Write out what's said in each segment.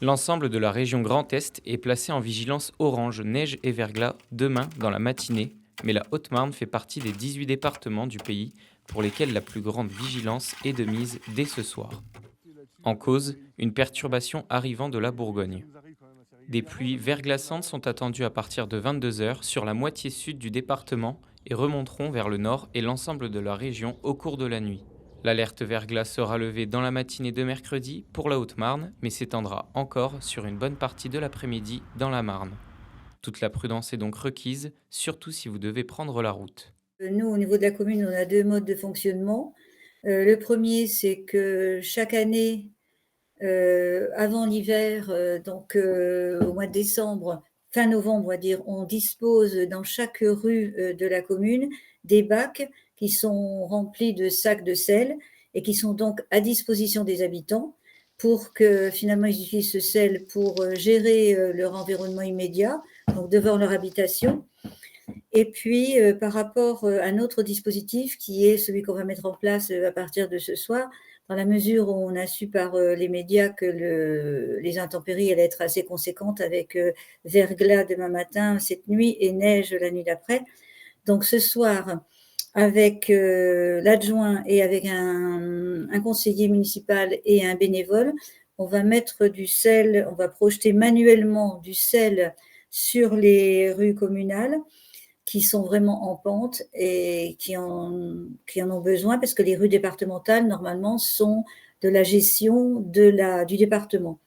L'ensemble de la région Grand Est est placé en vigilance orange, neige et verglas demain dans la matinée, mais la Haute-Marne fait partie des 18 départements du pays pour lesquels la plus grande vigilance est de mise dès ce soir. En cause, une perturbation arrivant de la Bourgogne. Des pluies verglaçantes sont attendues à partir de 22 heures sur la moitié sud du département et remonteront vers le nord et l'ensemble de la région au cours de la nuit. L'alerte verglas sera levée dans la matinée de mercredi pour la Haute-Marne, mais s'étendra encore sur une bonne partie de l'après-midi dans la Marne. Toute la prudence est donc requise, surtout si vous devez prendre la route. Nous, au niveau de la commune, on a 2 modes de fonctionnement. Le premier, c'est que chaque année, avant l'hiver, au mois de décembre, fin novembre, on va dire, on dispose dans chaque rue, de la commune des bacs qui sont remplis de sacs de sel et qui sont donc à disposition des habitants pour que finalement ils utilisent ce sel pour, gérer, leur environnement immédiat, donc devant leur habitation. Et puis, par rapport, à un autre dispositif qui est celui qu'on va mettre en place, à partir de ce soir, dans la mesure où on a su par, les médias que les intempéries allaient être assez conséquentes avec, verglas demain matin, cette nuit et neige la nuit d'après. Donc ce soir, avec, l'adjoint et avec un conseiller municipal et un bénévole, on va projeter manuellement du sel sur les rues communales qui sont vraiment en pente et qui en ont besoin parce que les rues départementales, normalement, sont de la gestion du département.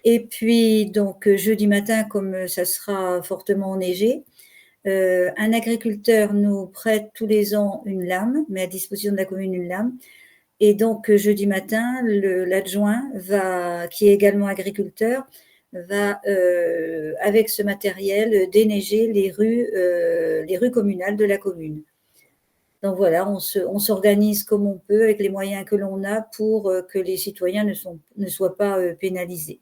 Et puis, donc, jeudi matin, comme ça sera fortement enneigé, un agriculteur nous prête tous les ans une lame, met à disposition de la commune une lame. Et donc, jeudi matin, l'adjoint qui est également agriculteur, va, avec ce matériel, déneiger les rues communales de la commune. Donc voilà, on s'organise comme on peut avec les moyens que l'on a pour que les citoyens ne soient pas pénalisés.